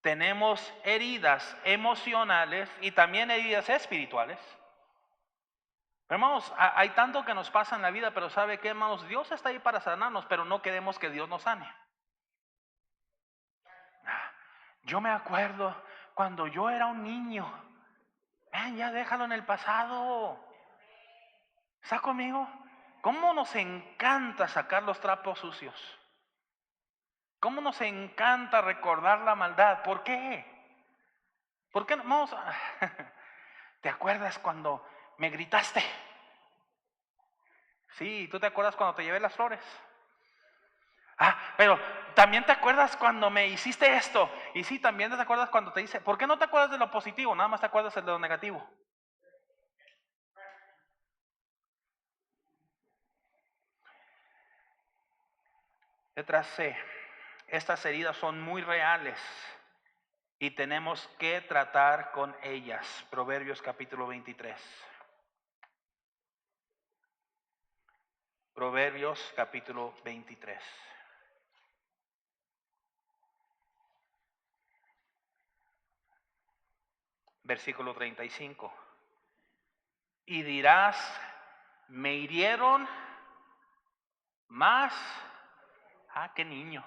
Tenemos heridas emocionales y también heridas espirituales. Hermanos, hay tanto que nos pasa en la vida, pero ¿sabe qué, hermanos? Dios está ahí para sanarnos, pero no queremos que Dios nos sane. Yo me acuerdo cuando yo era un niño. Ya déjalo en el pasado. ¿Está conmigo? ¿Cómo nos encanta sacar los trapos sucios? ¿Cómo nos encanta recordar la maldad? ¿Por qué? ¿Por qué no? Vamos a... ¿Te acuerdas cuando me gritaste? Sí, ¿tú te acuerdas cuando te llevé las flores? Pero también te acuerdas cuando me hiciste esto. Y sí, también te acuerdas cuando te hice. ¿Por qué no te acuerdas de lo positivo? Nada más te acuerdas de lo negativo. Letra C. Estas heridas son muy reales y tenemos que tratar con ellas. Proverbios capítulo 23. Proverbios capítulo 23. Versículo 35. Y dirás, me hirieron más. Qué niño.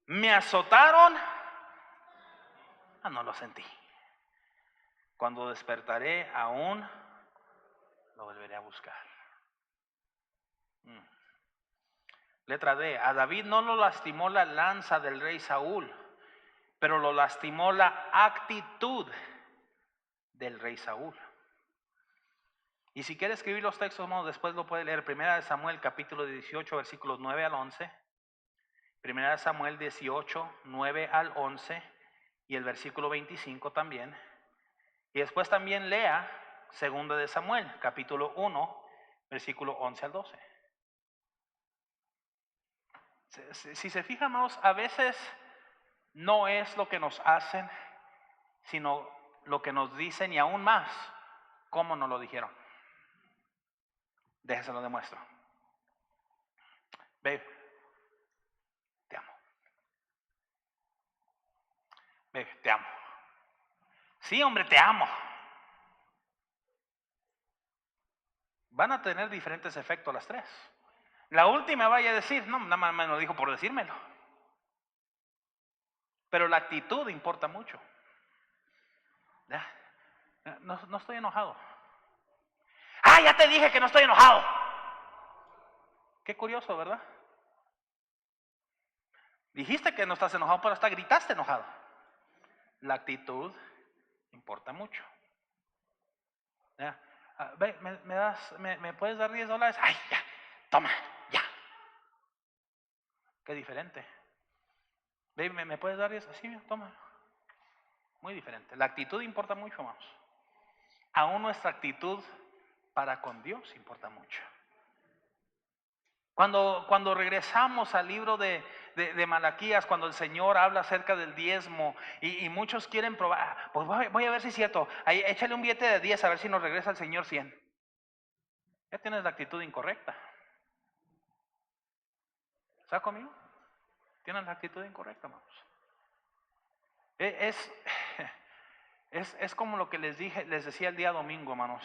Me azotaron. No lo sentí. Cuando despertaré aún lo volveré a buscar. Letra D. A David no lo lastimó la lanza del rey Saúl, pero lo lastimó la actitud del rey Saúl. Y si quiere escribir los textos, después lo puede leer. Primera de Samuel capítulo 18 versículos 9 al 11. Primera de Samuel 18, 9 al 11 y el versículo 25 también. Y después también lea Segunda de Samuel capítulo 1 versículo 11 al 12. Si se fijan, amados, a veces no es lo que nos hacen, sino lo que nos dicen y aún más, cómo nos lo dijeron. Déjense lo demuestro. Babe, te amo. Babe, te amo. Sí, hombre, te amo. Van a tener diferentes efectos las tres. La última vaya a decir, no, nada más me lo dijo por decírmelo. Pero la actitud importa mucho. No estoy enojado. Ya te dije que no estoy enojado. Qué curioso, ¿verdad? Dijiste que no estás enojado, pero hasta gritaste enojado. La actitud importa mucho. ¿Me puedes dar $10? Ya, toma, ya. Qué diferente. ¿Me puedes dar 10? Sí, toma. Muy diferente. La actitud importa mucho, hermanos. Aún nuestra actitud para con Dios importa mucho. Cuando regresamos al libro de Malaquías, cuando el Señor habla acerca del diezmo y muchos quieren probar, pues voy a ver si es cierto, ahí, échale un billete de 10 a ver si nos regresa el Señor 100. Ya tienes la actitud incorrecta. ¿Está conmigo? Tienes la actitud incorrecta, hermanos. Es como lo que les decía el día domingo, hermanos.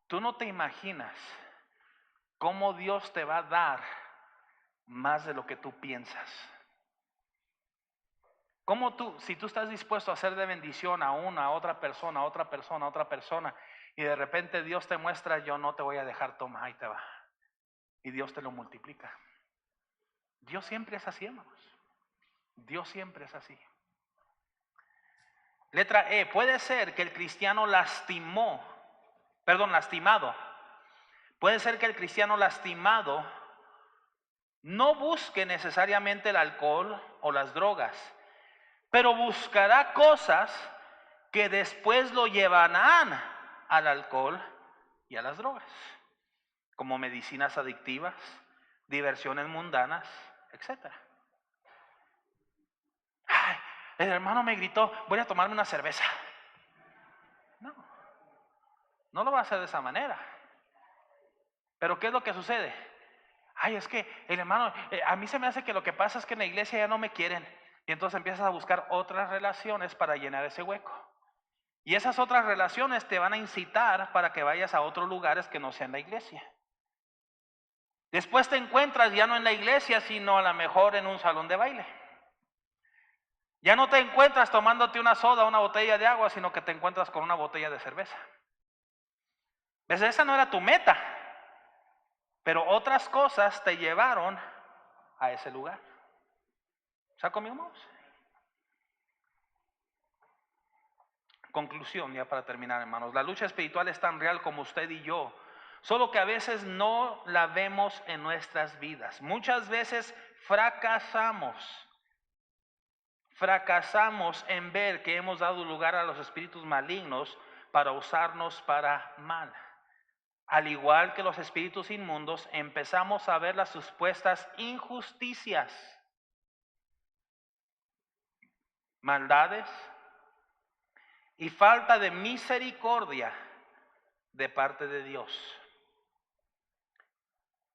Tú no te imaginas cómo Dios te va a dar más de lo que tú piensas. ¿Cómo si tú estás dispuesto a hacer de bendición a otra persona, y de repente Dios te muestra, yo no te voy a dejar, toma, ahí te va. Y Dios te lo multiplica. Dios siempre es así, hermanos. Dios siempre es así. Letra E. Puede ser que el cristiano lastimado. Puede ser que el cristiano lastimado no busque necesariamente el alcohol o las drogas, pero buscará cosas que después lo llevarán al alcohol y a las drogas, como medicinas adictivas, diversiones mundanas, etc. El hermano me gritó, voy a tomarme una cerveza. No lo va a hacer de esa manera. Pero ¿qué es lo que sucede? Es que el hermano, a mí se me hace que lo que pasa es que en la iglesia ya no me quieren. Y entonces empiezas a buscar otras relaciones para llenar ese hueco. Y esas otras relaciones te van a incitar para que vayas a otros lugares que no sean la iglesia. Después te encuentras ya no en la iglesia, sino a lo mejor en un salón de baile. Ya no te encuentras tomándote una soda, una botella de agua, sino que te encuentras con una botella de cerveza. ¿Ves? Esa no era tu meta. Pero otras cosas te llevaron a ese lugar. ¿Está conmigo, hermanos? Conclusión, ya para terminar, hermanos. La lucha espiritual es tan real como usted y yo, solo que a veces no la vemos en nuestras vidas. Muchas veces fracasamos en ver que hemos dado lugar a los espíritus malignos para usarnos para mal. Al igual que los espíritus inmundos, empezamos a ver las supuestas injusticias, maldades y falta de misericordia de parte de Dios.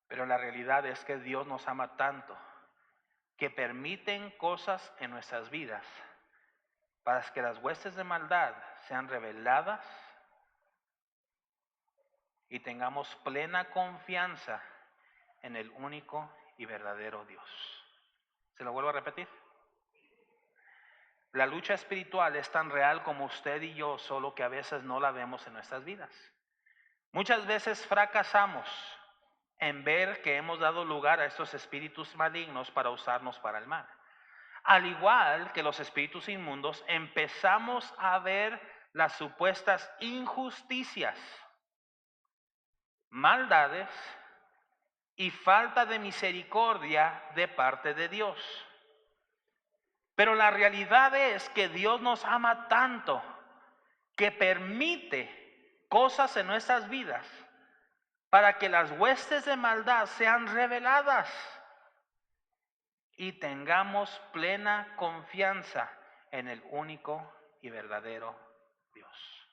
Pero la realidad es que Dios nos ama tanto que permiten cosas en nuestras vidas para que las huestes de maldad sean reveladas y tengamos plena confianza en el único y verdadero Dios. ¿Se lo vuelvo a repetir? La lucha espiritual es tan real como usted y yo, solo que a veces no la vemos en nuestras vidas. Muchas veces fracasamos en ver que hemos dado lugar a estos espíritus malignos para usarnos para el mal. Al igual que los espíritus inmundos, empezamos a ver las supuestas injusticias, maldades y falta de misericordia de parte de Dios. Pero la realidad es que Dios nos ama tanto que permite cosas en nuestras vidas para que las huestes de maldad sean reveladas y tengamos plena confianza en el único y verdadero Dios.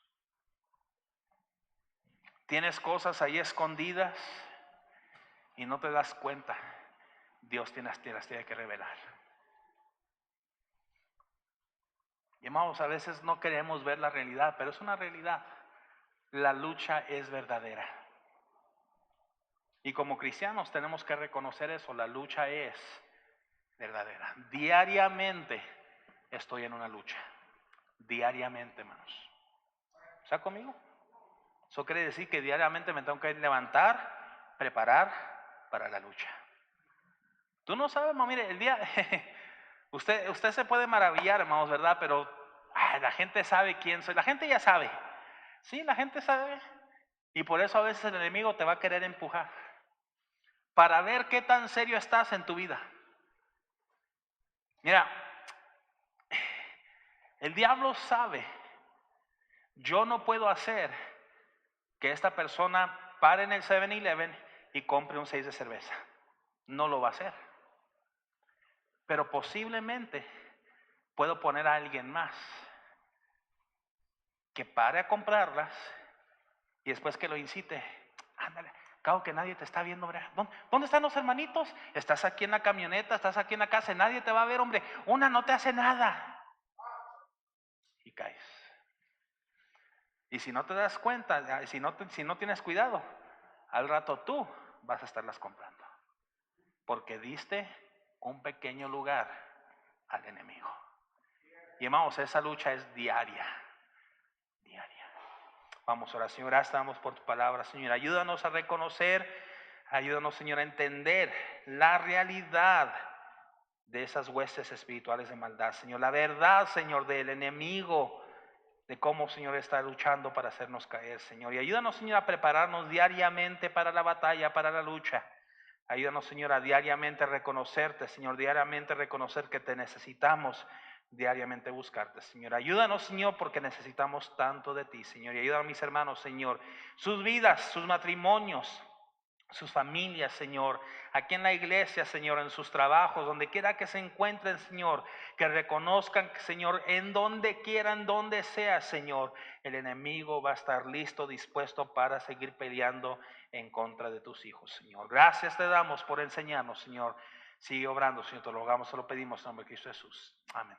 Tienes cosas ahí escondidas y no te das cuenta. Dios te las tiene que revelar. Y hermanos, a veces no queremos ver la realidad, pero es una realidad. La lucha es verdadera. Y como cristianos tenemos que reconocer eso, la lucha es verdadera. Diariamente estoy en una lucha. Diariamente, hermanos. ¿Está conmigo? Eso quiere decir que diariamente me tengo que levantar, preparar para la lucha. Tú no sabes, hermano, mire, el día, usted se puede maravillar, hermanos, ¿verdad? Pero la gente sabe quién soy. La gente ya sabe. Sí, la gente sabe. Y por eso a veces el enemigo te va a querer empujar para ver qué tan serio estás en tu vida. Mira, el diablo sabe. Yo no puedo hacer que esta persona pare en el 7-Eleven y compre un 6 de cerveza. No lo va a hacer. Pero posiblemente puedo poner a alguien más que pare a comprarlas y después que lo incite. Ándale, claro que nadie te está viendo, hombre. ¿Dónde están los hermanitos? Estás aquí en la camioneta, estás aquí en la casa, nadie te va a ver, hombre. Una no te hace nada. Y caes. Y si no te das cuenta, si no tienes cuidado, al rato tú vas a estarlas comprando. Porque diste un pequeño lugar al enemigo. Y hermanos, esa lucha es diaria. Diaria. Vamos a orar, Señor, gracias damos por tu palabra, Señor. Ayúdanos a reconocer, ayúdanos, Señor, a entender la realidad de esas huestes espirituales de maldad, Señor. La verdad, Señor, del enemigo, de cómo, Señor, está luchando para hacernos caer, Señor. Y ayúdanos, Señor, a prepararnos diariamente para la batalla, para la lucha. Ayúdanos, Señor, a diariamente reconocerte, Señor, diariamente reconocer que te necesitamos, diariamente buscarte, Señor. Ayúdanos, Señor, porque necesitamos tanto de ti, Señor. Y ayuda a mis hermanos, Señor, sus vidas, sus matrimonios, sus familias, Señor, aquí en la iglesia, Señor, en sus trabajos, donde quiera que se encuentren, Señor, que reconozcan, Señor, en donde quieran, donde sea, Señor, el enemigo va a estar listo, dispuesto para seguir peleando en contra de tus hijos, Señor. Gracias te damos por enseñarnos, Señor. Sigue obrando, Señor, te lo rogamos, te lo pedimos en nombre de Cristo Jesús. Amén.